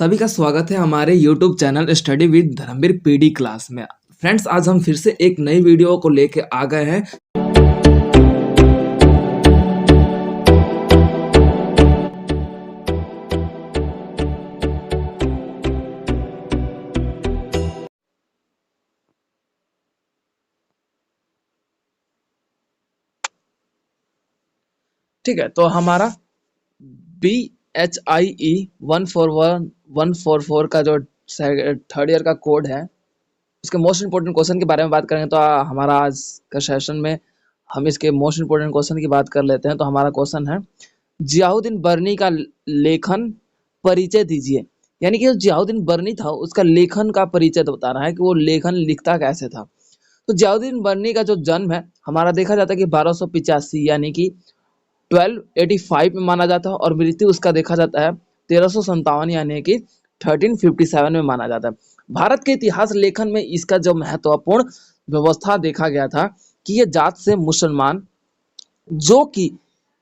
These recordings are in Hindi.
सभी का स्वागत है हमारे YouTube channel study with Dharmveer PD class में। फ्रेंड्स, आज हम फिर से एक नई वीडियो को लेके आ गए हैं। ठीक है, तो हमारा BHIE 144 का जो थर्ड ईयर का कोड है, उसके मोस्ट इंपोर्टेंट क्वेश्चन के बारे में बात करेंगे। तो हमारा आज का सेशन में हम इसके मोस्ट इंपोर्टेंट क्वेश्चन की बात कर लेते हैं। तो हमारा क्वेश्चन है, जियाउद्दीन बर्नी का लेखन परिचय दीजिए। यानी कि जो जियाउद्दीन बर्नी था उसका लेखन का परिचय तो बता रहा है कि वो लेखन लिखता कैसे था। तो जियाउद्दीन बर्नी का जो जन्म है हमारा देखा जाता है कि 1285 यानी कि 1285 में माना जाता है, और मृत्यु उसका देखा जाता है 1357 यानी कि 1357 में माना जाता है। भारत के इतिहास लेखन में इसका जो महत्वपूर्ण व्यवस्था देखा गया था कि ये जात से मुसलमान, जो कि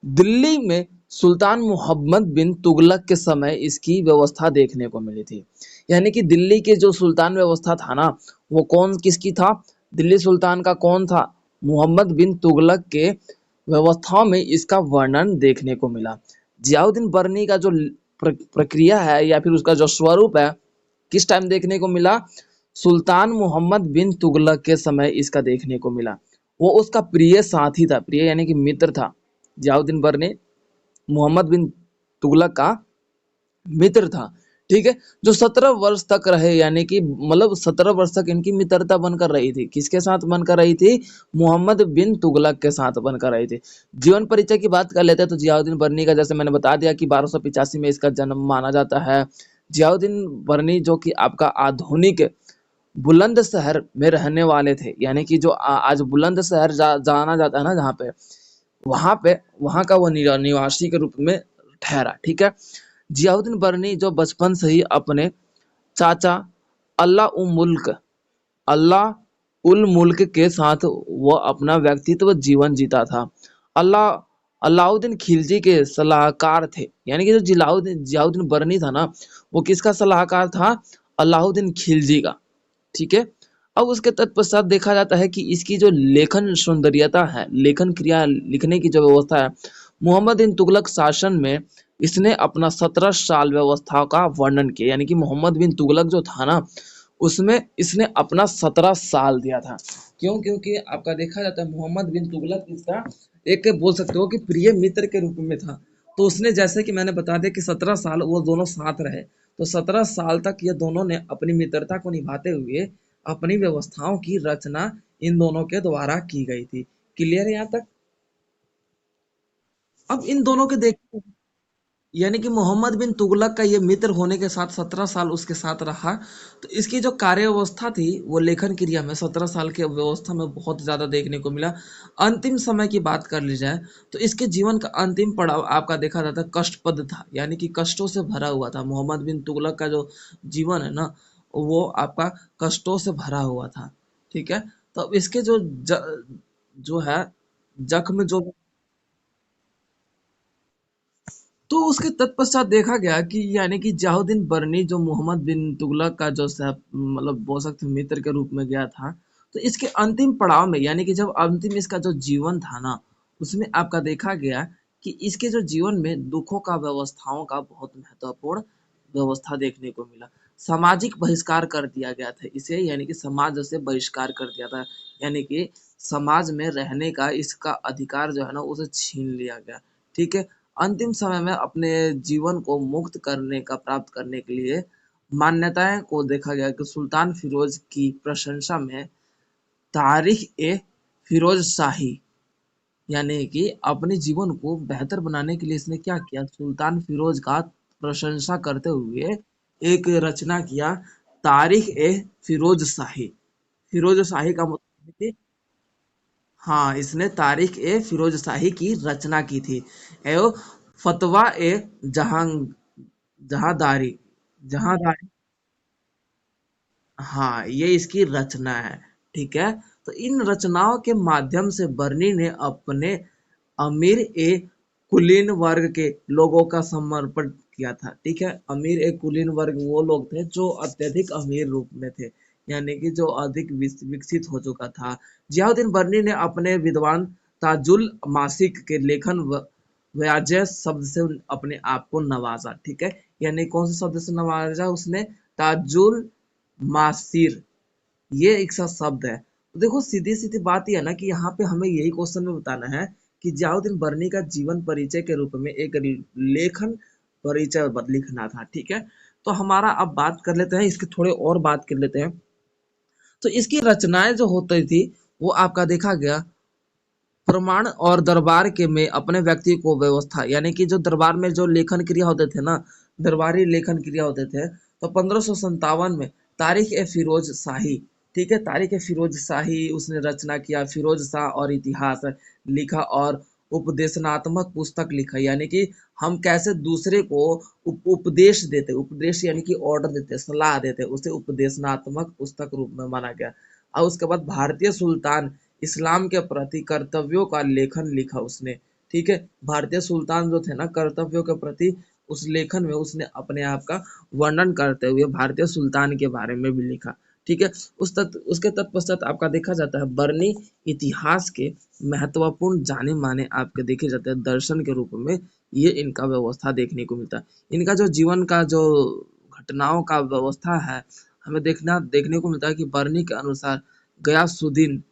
दिल्ली में सुल्तान मोहम्मद बिन तुगलक के समय इसकी व्यवस्था देखने को मिली थी। यानी कि दिल्ली के जो सुल्तान व्यवस्था था ना, वो कौन किसकी था? दिल्ली सुल्तान का कौन था? मोहम्मद बिन तुगलक के व्यवस्थाओं में इसका वर्णन देखने को मिला। जियाउद्दीन बर्नी का जो प्रक्रिया है या फिर उसका जो स्वरूप है, किस टाइम देखने को मिला? सुल्तान मोहम्मद बिन तुगलक के समय इसका देखने को मिला। वो उसका प्रिय साथी था, प्रिय यानी कि मित्र था। जियाउद्दीन बर्नी मोहम्मद बिन तुगलक का मित्र था। ठीक है, जो 17 वर्ष तक रहे, यानी कि मतलब 17 वर्ष तक इनकी मित्रता बनकर रही थी। किसके साथ बनकर रही थी? मोहम्मद बिन तुगलक के साथ बनकर रही थी। जीवन परिचय की बात कर लेते हैं। तो जियाउद्दीन बर्नी का जैसे मैंने बता दिया कि 1285 में इसका जन्म माना जाता है। जियाउद्दीन बर्नी जो कि आपका आधुनिक बुलंदशहर में रहने वाले थे, यानी कि जो आज बुलंदशहर जाना जाता है ना, जहाँ पे वहां का वो निवासी के रूप में ठहरा। ठीक है, जियाउद्दीन बर्नी जो बचपन से ही अपने चाचा अल्लाह उल मुल्क के साथ वो अपना व्यक्तित्व जीवन जीता था। अलाउद्दीन खिलजी के सलाहकार थे। यानी कि जो जियाउद्दीन बर्नी था ना, वो किसका सलाहकार था? अलाउद्दीन खिलजी का। ठीक है, अब उसके तत्पश्चात देखा जाता है कि इसकी जो लेखन सौंदर्यता है, लेखन क्रिया लिखने की जो व्यवस्था है, मोहम्मद बिन तुगलक शासन में इसने अपना 17 साल व्यवस्था का वर्णन किया। यानी कि मोहम्मद बिन तुगलक जो था ना, उसमें इसने अपना 17 साल दिया था। क्यों? क्योंकि आपका देखा जाता है मोहम्मद बिन तुगलक इसका एक बोल सकते हो कि प्रिय मित्र के रूप में था। तो उसने, जैसे कि मैंने बता दिया कि 17 साल वो दोनों साथ रहे, तो 17 साल तक ये दोनों ने अपनी मित्रता को निभाते हुए अपनी व्यवस्थाओं की रचना इन दोनों के द्वारा की गई थी। क्लियर है यहाँ तक? अब इन दोनों के देख, यानी कि मोहम्मद बिन तुगलक का ये मित्र होने के साथ 17 साल उसके साथ रहा। तो इसकी जो कार्य व्यवस्था थी वो लेखन क्रिया में 17 साल की व्यवस्था में बहुत ज़्यादा देखने को मिला। अंतिम समय की बात कर ली जाए तो इसके जीवन का अंतिम पड़ाव आपका देखा जाता है कष्टपद था, यानी कि कष्टों से भरा हुआ था। मोहम्मद बिन तुगलक का जो जीवन है ना, वो आपका कष्टों से भरा हुआ था। ठीक है, तो अब इसके जो है जख्म जो, तो उसके तत्पश्चात देखा गया कि यानी कि जियाउद्दीन बर्नी जो मोहम्मद बिन तुगलक का जो मतलब बोल सकते हैं मित्र के रूप में गया था, तो इसके अंतिम पड़ाव में, यानी कि जब अंतिम इसका जो जीवन था ना, उसमें आपका देखा गया कि इसके जो जीवन में दुखों का, व्यवस्थाओं का बहुत महत्वपूर्ण व्यवस्था देखने को मिला। सामाजिक बहिष्कार कर दिया गया था इसे, यानी कि समाज से बहिष्कार कर दिया था। यानी कि समाज में रहने का इसका अधिकार जो है ना, उसे छीन लिया गया। ठीक है, अंतिम समय में अपने जीवन को मुक्त करने का, प्राप्त करने के लिए मान्यताएं को देखा गया कि सुल्तान फिरोज की प्रशंसा में तारीख ए फिरोज शाही, यानी कि अपने जीवन को बेहतर बनाने के लिए इसने क्या किया? सुल्तान फिरोज का प्रशंसा करते हुए एक रचना किया, तारीख ए फिरोज शाही। फिरोज शाही का मतलब है कि, हाँ, इसने तारीख ए फिरोज शाही की रचना की थी। एवं फतवा ए जहां जहांदारी जहांदारी, हाँ, ये इसकी रचना है। ठीक है, तो इन रचनाओं के माध्यम से बर्नी ने अपने अमीर ए कुलीन वर्ग के लोगों का समर्पण किया था। ठीक है, अमीर एक कुलीन वर्ग वो लोग थे जो अत्यधिक अमीर रूप में थे, यानी कि जो अधिक विकसित हो चुका था। जियाउद्दीन बर्नी ने अपने विद्वान ताजुल मासिक के लेखन व्याजय शब्द से अपने आप को नवाजा। ठीक है, यानी कौन से शब्द से नवाजा उसने? ताजुल मासिर, ये एक सा शब्द है। तो देखो सीधी सीधी बात यह है ना कि यहाँ पे हमें यही क्वेश्चन में बताना है कि जियाउद्दीन बर्नी का जीवन परिचय के रूप में एक लेखन परिचय लिखना था। ठीक है, तो हमारा अब बात कर लेते हैं इसकी, थोड़े और बात कर लेते हैं। तो इसकी रचनाएं जो होती थी वो आपका देखा गया प्रमाण और दरबार के में अपने व्यक्ति को व्यवस्था, यानी कि जो दरबार में जो लेखन क्रिया होते थे ना, दरबारी लेखन क्रिया होते थे, तो 1557 में तारीख ए फिरोज शाही, ठीक है, तारीख ए फिरोज शाही उसने रचना किया, फिरोज शाह और इतिहास लिखा और उपदेशनात्मक पुस्तक लिखा, यानी कि हम कैसे दूसरे को उपदेश देते, उपदेश यानी कि ऑर्डर देते, सलाह देते, उसे उपदेशनात्मक पुस्तक रूप में माना गया। और उसके बाद भारतीय सुल्तान इस्लाम के प्रति कर्तव्यों का लेखन लिखा उसने। ठीक है, भारतीय सुल्तान जो थे ना, कर्तव्यों के प्रति उस लेखन में उसने अपने आप का वर्णन करते हुए भारतीय सुल्तान के बारे में भी लिखा। ठीक है, उसके तत्पश्चात आपका देखा जाता है बर्नी इतिहास के महत्वपूर्ण जाने माने आपके देखे जाते हैं दर्शन के रूप में, ये इनका व्यवस्था देखने को मिलता है। इनका जो जीवन का जो घटनाओं का व्यवस्था है हमें देखने को मिलता है कि बर्नी के अनुसार गयासुद्दीन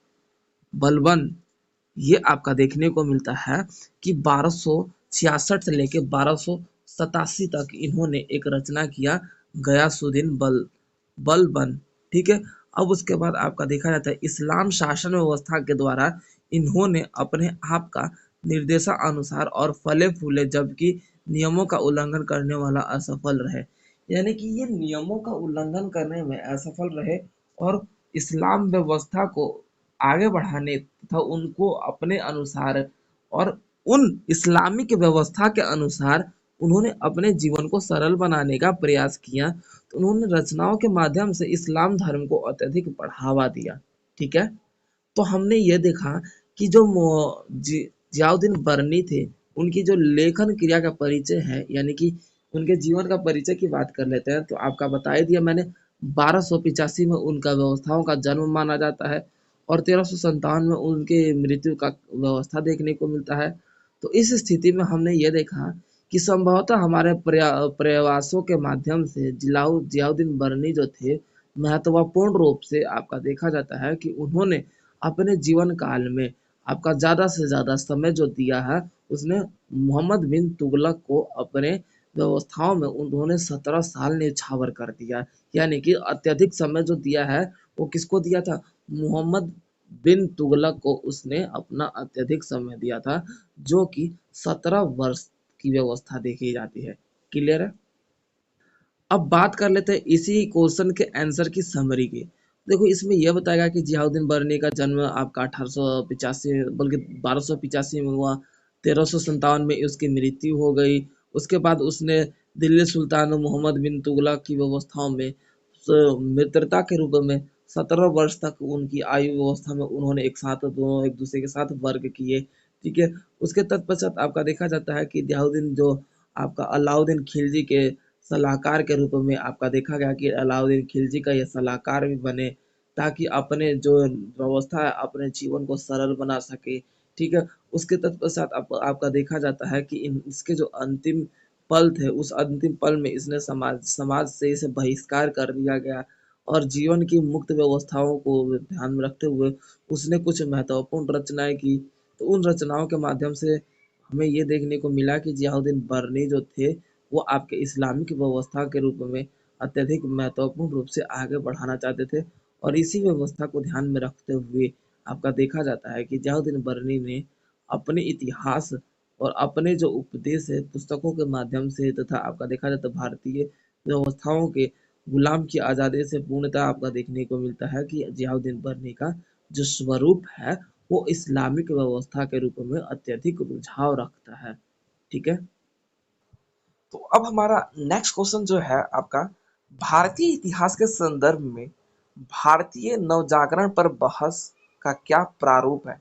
बलबन, ये आपका देखने को मिलता है कि 1266 से लेके 1287 तक इन्होंने एक रचना किया, गयासुद्दीन बलबन। ठीक है, अब उसके बाद आपका देखा जाता है इस्लाम शासन व्यवस्था के द्वारा इन्होंने अपने आप का निर्देशानुसार और फले फूले, जबकि नियमों का उल्लंघन करने वाला असफल रहे, यानी कि ये नियमों का उल्लंघन करने में असफल रहे और इस्लाम व्यवस्था को आगे बढ़ाने तथा उनको अपने अनुसार और उन इस्लामिक व्यवस्था के अनुसार उन्होंने अपने जीवन को सरल बनाने का प्रयास किया। तो उन्होंने रचनाओं के माध्यम से इस्लाम धर्म को अत्यधिक बढ़ावा दिया। ठीक है, तो हमने ये देखा कि जो जियाउद्दीन बर्नी थे, उनकी जो लेखन क्रिया का परिचय है, यानी कि उनके जीवन का परिचय की बात कर लेते हैं, तो आपका बता ही दिया मैंने। 1285 में उनका व्यवस्थाओं का जन्म माना जाता है और 1357 में उनके मृत्यु का व्यवस्था देखने को मिलता है। तो इस स्थिति में हमने ये देखा कि संभवतः हमारे प्रयासों के माध्यम से जियाउद्दीन बर्नी जो थे, महत्वपूर्ण रूप से आपका देखा जाता है कि उन्होंने अपने जीवन काल में आपका ज़्यादा से ज़्यादा समय जो दिया है, उसने मोहम्मद बिन तुगलक को अपने व्यवस्थाओं में उन्होंने 17 साल न्यौछावर कर दिया। यानी कि अत्यधिक समय जो दिया है वो किसको दिया था? मोहम्मद बिन तुगलक को उसने अपना अत्यधिक समय दिया था, जो कि 17 वर्ष की व्यवस्था देखी जाती है। क्लियर है? अब बात कर लेते हैं इसी क्वेश्चन के आंसर की समरी की। देखो इसमें यह बताएगा कि जियाउद्दीन बर्नी का जन्म आपका 1885 बल्कि 1285 में हुआ, 1357 में उसकी मृत्यु हो गई। उसके बाद उसने दिल्ली सुल्तान मोहम्मद बिन तुगलक की व्यवस्थाओं में मित्रता के रूप में 17 वर्ष तक उनकी आयु व्यवस्था में उन्होंने एक साथ दोनों एक दूसरे के साथ वर्ग किए। ठीक है, उसके तत्पश्चात आपका देखा जाता है कि जियाउद्दीन जो आपका अलाउद्दीन खिलजी के सलाहकार के रूप में आपका देखा गया कि अलाउद्दीन खिलजी का ये सलाहकार भी बने, ताकि अपने जो व्यवस्था है अपने जीवन को सरल बना सके। ठीक है, उसके तत्पश्चात आपका देखा जाता है कि इसके जो अंतिम पल थे, उस अंतिम पल में इसने समाज समाज से इसे बहिष्कार कर दिया गया और जीवन की मुक्त व्यवस्थाओं को ध्यान में रखते हुए उसने कुछ महत्वपूर्ण रचनाएं की। तो उन रचनाओं के माध्यम से हमें ये देखने को मिला कि जियाउद्दीन बर्नी जो थे वो आपके इस्लामिक व्यवस्था के रूप में अत्यधिक महत्वपूर्ण रूप से आगे बढ़ाना चाहते थे और इसी व्यवस्था को ध्यान में रखते हुए आपका देखा जाता है कि जियाउद्दीन बर्नी ने अपने इतिहास और अपने जो उपदेश है पुस्तकों के माध्यम से तथा आपका देखा जाता है भारतीय व्यवस्थाओं के गुलाम की आज़ादी से पूर्णतः आपका देखने को मिलता है कि जियाउद्दीन बर्नी का जो स्वरूप है वो इस्लामिक व्यवस्था के रूप में अत्यधिक रुझाव रखता है। ठीक है, तो अब हमारा नेक्स्ट क्वेश्चन जो है आपका, भारतीय इतिहास के संदर्भ में भारतीय नवजागरण पर बहस का क्या प्रारूप है?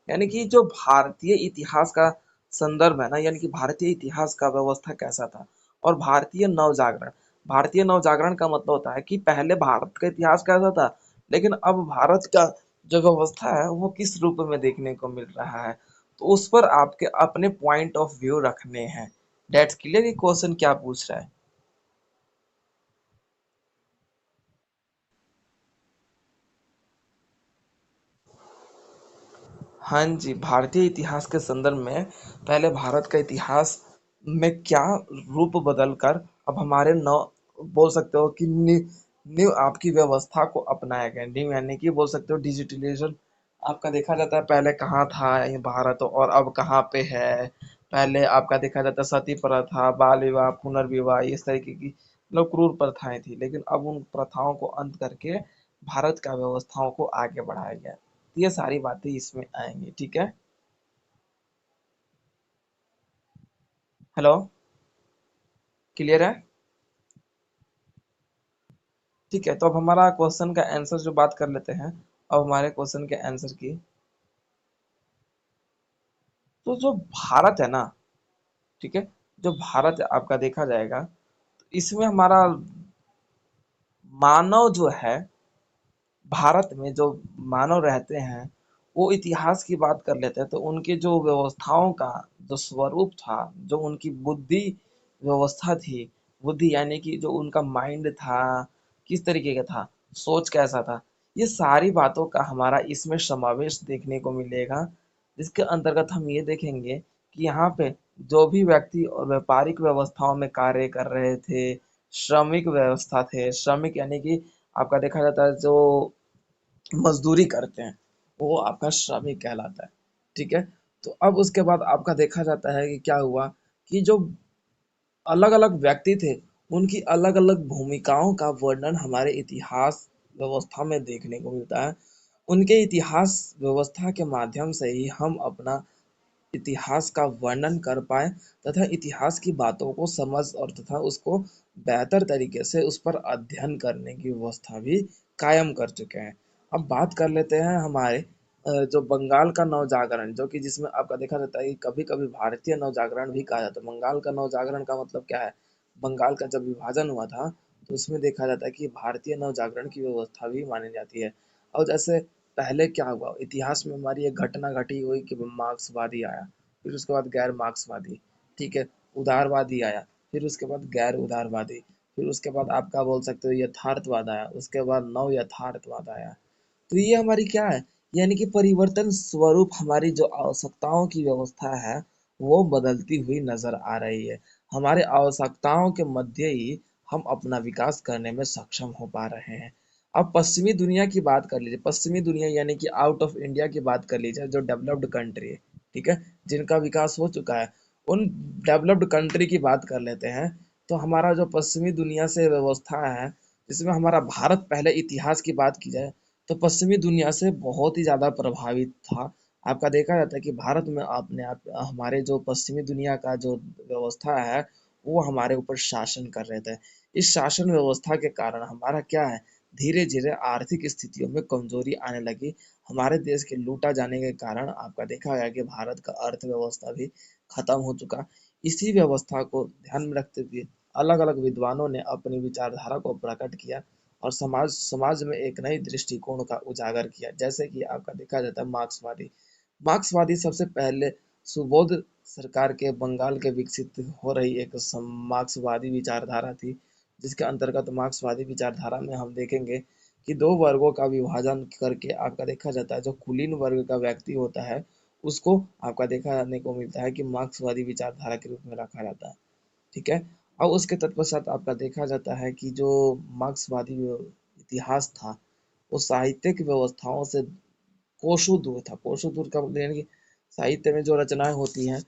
यानी कि जो भारतीय इतिहास का संदर्भ है ना, यानी कि भारतीय इतिहास का व्यवस्था कैसा था, और भारतीय नवजागरण। भारतीय नवजागरण का मतलब होता है कि पहले भारत का इतिहास कैसा था, लेकिन अब भारत का जो व्यवस्था है वो किस रूप में देखने को मिल रहा है, तो उस पर आपके अपने पॉइंट ऑफ व्यू रखने हैं। डेट्स क्लियर, ये क्वेश्चन क्या पूछ रहा है? हाँ जी, भारतीय इतिहास के संदर्भ में पहले भारत का इतिहास में क्या रूप बदलकर अब हमारे नव, बोल सकते हो कि न्यू आपकी व्यवस्था को अपनाया गया। न्यू यानी कि बोल सकते हो डिजिटलाइजेशन आपका देखा जाता है, पहले कहाँ था ये भारत और अब कहाँ पे है। पहले आपका देखा जाता है सती प्रथा, बाल विवाह, पुनर्विवाह, इस तरीके की मतलब क्रूर प्रथाएं थी, लेकिन अब उन प्रथाओं को अंत करके भारत का व्यवस्थाओं को आगे बढ़ाया गया। ये सारी बातें इसमें आएंगी, ठीक है। हेलो, क्लियर है? ठीक है, तो अब हमारा क्वेश्चन का आंसर जो बात कर लेते हैं, अब हमारे क्वेश्चन के आंसर की। तो जो भारत है ना, ठीक है, जो भारत है आपका देखा जाएगा, तो इसमें हमारा मानव जो है, भारत में जो मानव रहते हैं, वो इतिहास की बात कर लेते हैं तो उनके जो व्यवस्थाओं का जो स्वरूप था, जो उनकी बुद्धि व्यवस्था थी, बुद्धि यानी कि जो उनका माइंड था, किस तरीके का था, सोच कैसा था, ये सारी बातों का हमारा इसमें समावेश देखने को मिलेगा। जिसके अंतर्गत हम ये देखेंगे कि यहाँ पे जो भी व्यक्ति और व्यापारिक व्यवस्थाओं में कार्य कर रहे थे, श्रमिक व्यवस्था थे, श्रमिक यानी कि आपका देखा जाता है जो मजदूरी करते हैं, वो आपका श्रमिक कहलाता है, ठीक है। तो अब उसके बाद आपका देखा जाता है कि क्या हुआ कि जो अलग अलग व्यक्ति थे, उनकी अलग अलग भूमिकाओं का वर्णन हमारे इतिहास व्यवस्था में देखने को मिलता है। उनके इतिहास व्यवस्था के माध्यम से ही हम अपना इतिहास का वर्णन कर पाए तथा इतिहास की बातों को समझ और तथा उसको बेहतर तरीके से उस पर अध्ययन करने की व्यवस्था भी कायम कर चुके हैं। अब बात कर लेते हैं हमारे जो बंगाल का नवजागरण, जो कि जिसमें आपका देखा जाता है कि कभी कभी भारतीय नवजागरण भी कहा जाता है। बंगाल का नवजागरण का मतलब क्या है? बंगाल का जब विभाजन हुआ था, तो उसमें देखा जाता है कि भारतीय नवजागरण की व्यवस्था भी मानी जाती है। और जैसे पहले क्या हुआ इतिहास में, हमारी एक घटना घटी हुई कि मार्क्सवादी आया, फिर उसके बाद गैर मार्क्सवादी, ठीक है, उदारवादी आया, फिर उसके बाद गैर उदारवादी, फिर उसके बाद आपका बोल सकते हो यथार्थवाद आया, उसके बाद नव यथार्थवाद आया। तो ये हमारी क्या है, यानी कि परिवर्तन स्वरूप हमारी जो आवश्यकताओं की व्यवस्था है वो बदलती हुई नजर आ रही है। हमारे आवश्यकताओं के मध्य ही हम अपना विकास करने में सक्षम हो पा रहे हैं। अब पश्चिमी दुनिया की बात कर लीजिए, पश्चिमी दुनिया यानी कि आउट ऑफ इंडिया की बात कर लीजिए, जो डेवलप्ड कंट्री है, ठीक है, जिनका विकास हो चुका है, उन डेवलप्ड कंट्री की बात कर लेते हैं। तो हमारा जो पश्चिमी दुनिया से व्यवस्था है, जिसमें हमारा भारत, पहले इतिहास की बात की जाए तो पश्चिमी दुनिया से बहुत ही ज़्यादा प्रभावित था। आपका देखा जाता है कि भारत में अपने आप हमारे जो पश्चिमी दुनिया का जो व्यवस्था है, वो हमारे ऊपर शासन कर रहे थे। इस शासन व्यवस्था के कारण हमारा क्या है, धीरे धीरे आर्थिक स्थितियों में कमजोरी आने लगी। हमारे देश के लूटा जाने के कारण आपका देखा गया कि भारत का अर्थव्यवस्था भी खत्म हो चुका। इसी व्यवस्था को ध्यान में रखते हुए अलग अलग विद्वानों ने अपनी विचारधारा को प्रकट किया और समाज समाज में एक नई दृष्टिकोण का उजागर किया। जैसे कि आपका देखा जाता है मार्क्सवादी, मार्क्सवादी सबसे पहले सुबोध सरकार के बंगाल के विकसित हो रही एक मार्क्सवादी विचारधारा थी, जिसके अंतर्गत मार्क्सवादी विचारधारा में हम देखेंगे कि दो वर्गों का विभाजन करके आपका देखा जाता है, जो कुलीन वर्ग का व्यक्ति होता है उसको आपका देखा जाने को मिलता है कि मार्क्सवादी विचारधारा के रूप में रखा जाता है, ठीक है। और उसके तत्पश्चात आपका देखा जाता है कि जो मार्क्सवादी इतिहास था, वो साहित्यिक व्यवस्थाओं से कोसों दूर था। कोसों दूर का मतलब यानी कि साहित्य में जो रचनाएं होती हैं,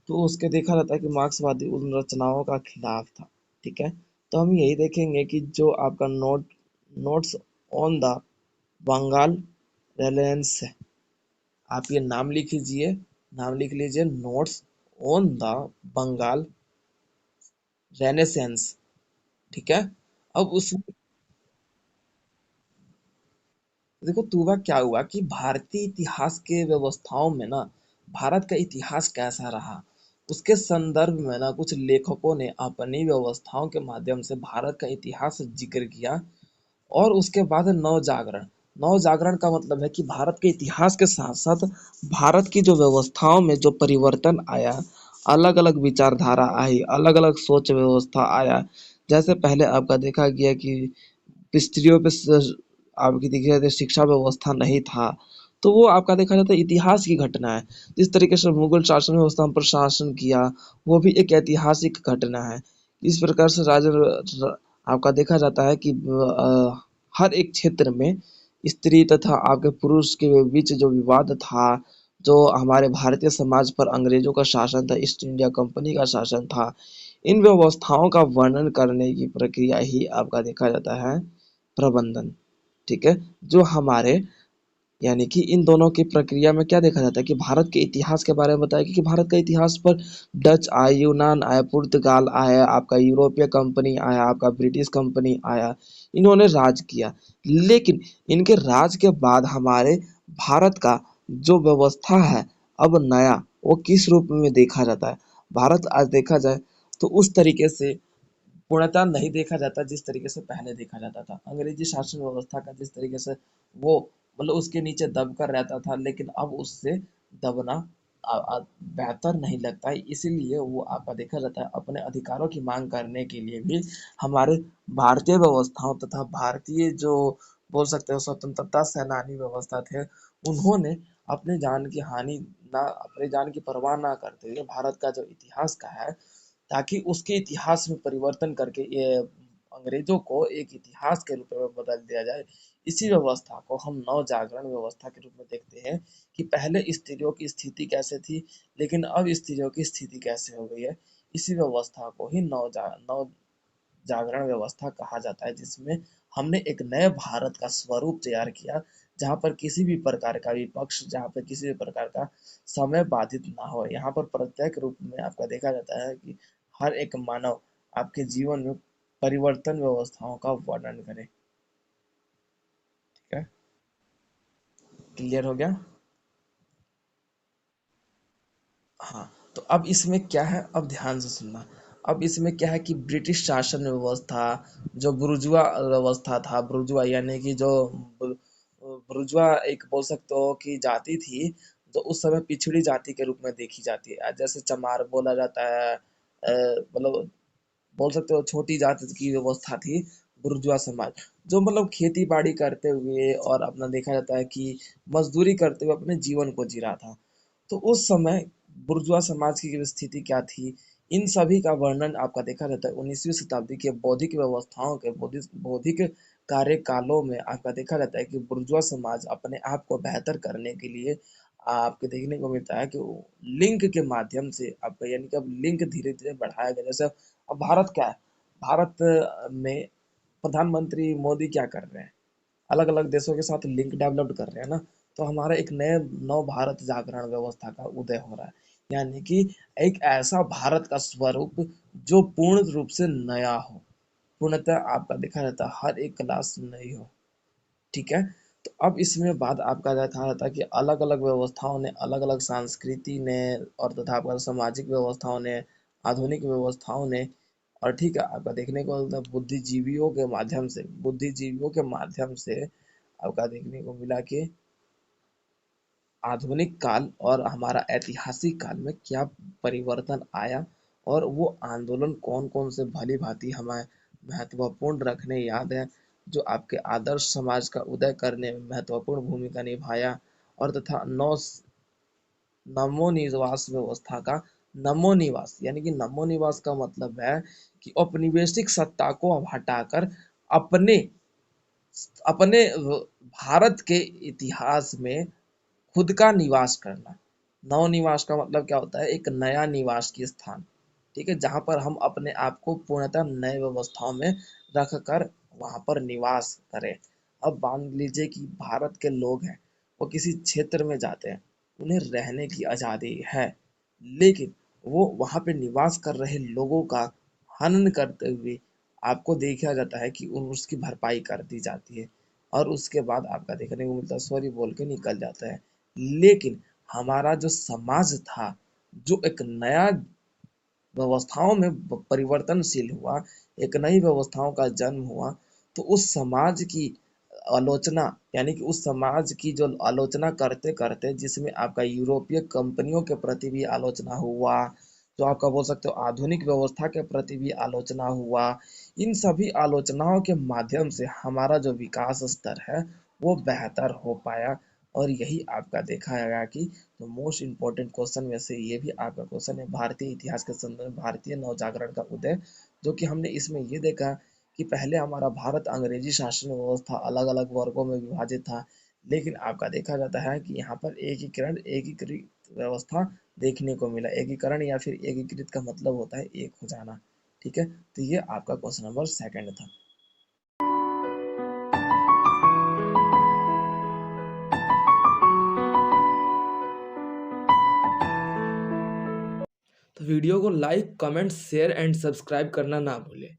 तो उसके देखा जाता है कि मार्क्सवादी उन रचनाओं का खिलाफ था, ठीक है। तो हम यही देखेंगे कि जो आपका notes on the Bengal renaissance है, आप ये नाम लिख लीजिए, नाम लिख लीजिए, notes on the Bengal renaissance, ठीक है। अब उस देखो तुआ क्या हुआ कि भारतीय इतिहास के व्यवस्थाओं में ना, भारत का इतिहास कैसा रहा, उसके संदर्भ में ना कुछ लेखकों ने अपनी व्यवस्थाओं के माध्यम से भारत का इतिहास जिक्र किया। और उसके बाद है नवजागरण। नवजागरण का मतलब है कि भारत के इतिहास के साथ साथ भारत की जो व्यवस्थाओं में जो परिवर्तन आया, अलग अलग विचारधारा आई, अलग अलग सोच व्यवस्था आया। जैसे पहले आपका देखा गया कि स्त्रियों पे आपकी देखी जाती शिक्षा व्यवस्था नहीं था, तो वो आपका देखा जाता है इतिहास की घटना है। जिस तरीके से मुगल शासन व्यवस्था पर शासन किया, वो भी एक ऐतिहासिक घटना है। इस प्रकार से आपका देखा जाता है कि हर एक क्षेत्र में स्त्री तथा आपके पुरुष के बीच जो विवाद था, जो हमारे भारतीय समाज पर अंग्रेजों का शासन था, ईस्ट इंडिया कंपनी का शासन था, इन व्यवस्थाओं का वर्णन करने की प्रक्रिया ही आपका देखा जाता है प्रबंधन। ठीक है, जो हमारे यानी कि इन दोनों की प्रक्रिया में क्या देखा जाता है कि भारत के इतिहास के बारे में बताया कि भारत का इतिहास पर डच आए, यूनान आए, पुर्तगाल आया, आपका यूरोपीय कंपनी आया, आपका ब्रिटिश कंपनी आया, इन्होंने राज किया। लेकिन इनके राज के बाद हमारे भारत का जो व्यवस्था है अब नया, वो किस रूप में देखा जाता है। भारत आज देखा जाए तो उस तरीके से पूर्णतः नहीं देखा जाता जिस तरीके से पहले देखा जाता था। अंग्रेजी शासन व्यवस्था का जिस तरीके से वो मतलब उसके नीचे दबकर रहता था, लेकिन अब उससे दबना बेहतर नहीं लगता है। इसीलिए वो आपका देखा जाता है अपने अधिकारों की मांग करने के लिए भी हमारे भारतीय व्यवस्थाओं तथा भारतीय जो बोल सकते हो स्वतंत्रता सेनानी व्यवस्था थे, उन्होंने अपने जान की हानि ना अपने जान की परवाह ना करते हुए भारत का जो इतिहास का है, ताकि उसके इतिहास में परिवर्तन करके ये अंग्रेजों को एक इतिहास के रूप में बदल दिया जाए। इसी व्यवस्था को हम नव जागरण व्यवस्था के रूप में देखते हैं कि पहले स्त्रियों की स्थिति कैसे थी, लेकिन अब स्त्रियों की स्थिति कैसे हो गई है। इसी व्यवस्था को ही नव जागरण व्यवस्था कहा जाता है, जिसमें हमने एक नए भारत का स्वरूप तैयार किया, जहाँ पर किसी भी प्रकार का विपक्ष, जहाँ पर किसी भी प्रकार का समय बाधित ना हो। यहाँ पर प्रत्येक रूप में आपका देखा जाता है कि हर एक मानव आपके जीवन में परिवर्तन व्यवस्थाओं का वर्णन करे। ठीक है, क्लियर हो गया। हाँ, तो अब इसमें क्या है, अब ध्यान से सुनना। अब इसमें क्या है कि ब्रिटिश शासन व्यवस्था, जो बुर्जुआ व्यवस्था था, बुर्जुआ यानी कि जो बुर्जुआ एक बोल सकते हो कि जाति थी, जो उस समय पिछड़ी जाति के रूप में देखी जाती है। जैसे चमार बोला जाता है, मतलब बोल सकते हो छोटी जाति की व्यवस्था थी बुर्जुआ समाज, जो मतलब खेती बाड़ी करते हुए और अपना देखा जाता है कि मजदूरी करते हुए अपने जीवन को जी रहा था। तो उस समय बुर्जुआ समाज की स्थिति क्या थी, इन सभी का वर्णन आपका देखा जाता है 19वीं शताब्दी के बौद्धिक व्यवस्थाओं के बौद्धिक कार्यकालों में आपका देखा जाता है कि बुर्जुआ समाज अपने आप को बेहतर करने के लिए आपके देखने को मिलता है कि लिंक के माध्यम से आपका यानी कि अब लिंक धीरे धीरे बढ़ाया गया। जैसे अब भारत क्या है, भारत में प्रधानमंत्री मोदी क्या कर रहे हैं, अलग अलग देशों के साथ लिंक डेवलप कर रहे हैं ना। तो हमारा एक नए नव भारत जागरण व्यवस्था का उदय हो रहा है, यानी कि एक ऐसा भारत का स्वरूप जो पूर्ण रूप से नया हो, पूर्णतः आपका देखा जाता है हर एक क्लास नई हो। ठीक है, तो अब इसमें बात आपका देखा जाता है कि अलग अलग व्यवस्थाओं ने, अलग अलग संस्कृति ने और तथा आपका सामाजिक व्यवस्थाओं ने, आधुनिक व्यवस्थाओं ने, और ठीक है आपका देखने को मिलता है बुद्धिजीवियों के माध्यम से आपका देखने को मिला कि आधुनिक काल और हमारा ऐतिहासिक काल में क्या परिवर्तन आया, और वो आंदोलन कौन कौन से भली भांति हमें महत्वपूर्ण रखने याद है, जो आपके आदर्श समाज का उदय करने में महत्वपूर्ण भूमिका निभाया। और तथा नमोनिवास व्यवस्था का, नमोनिवास यानी कि नमोनिवास का मतलब है कि औपनिवेशिक सत्ता को अब हटाकर अपने अपने भारत के इतिहास में खुद का निवास करना। नवनिवास का मतलब क्या होता है, एक नया निवास की स्थान। ठीक है, जहाँ पर हम अपने आप को पूर्णतः नए व्यवस्थाओं में रख कर वहाँ पर निवास करें। अब मान लीजिए कि भारत के लोग हैं, वो किसी क्षेत्र में जाते हैं, उन्हें रहने की आज़ादी है, लेकिन वो वहाँ पे निवास कर रहे लोगों का हनन करते हुए आपको देखा जाता है कि उसकी भरपाई कर दी जाती है, और उसके बाद आपका देखने को मिलता है सॉरी बोल के निकल जाता है। लेकिन हमारा जो समाज था, जो एक नया व्यवस्थाओं में परिवर्तनशील हुआ, एक नई व्यवस्थाओं का जन्म हुआ, तो उस समाज की आलोचना, यानी कि उस समाज की जो आलोचना करते करते, जिसमें आपका यूरोपीय कंपनियों के प्रति भी आलोचना हुआ, जो आपका बोल सकते हो आधुनिक व्यवस्था के प्रति भी आलोचना हुआ, इन सभी आलोचनाओं के माध्यम से हमारा जो विकास स्तर है वो बेहतर हो पाया। और यही आपका देखा गया कि जो मोस्ट इम्पोर्टेंट क्वेश्चन में से ये भी आपका क्वेश्चन है, भारतीय इतिहास के संदर्भ में भारतीय नवजागरण का उदय, जो कि हमने इसमें ये देखा कि पहले हमारा भारत अंग्रेजी शासन व्यवस्था अलग अलग वर्गों में विभाजित था, लेकिन आपका देखा जाता है कि यहाँ पर एकीकरण, एकीकृत व्यवस्था देखने को मिला। एकीकरण या फिर एकीकृत का मतलब होता है एक हो जाना। ठीक है, तो ये आपका क्वेश्चन नंबर सेकंड था। तो वीडियो को like, comment, share and subscribe करना ना भूलें।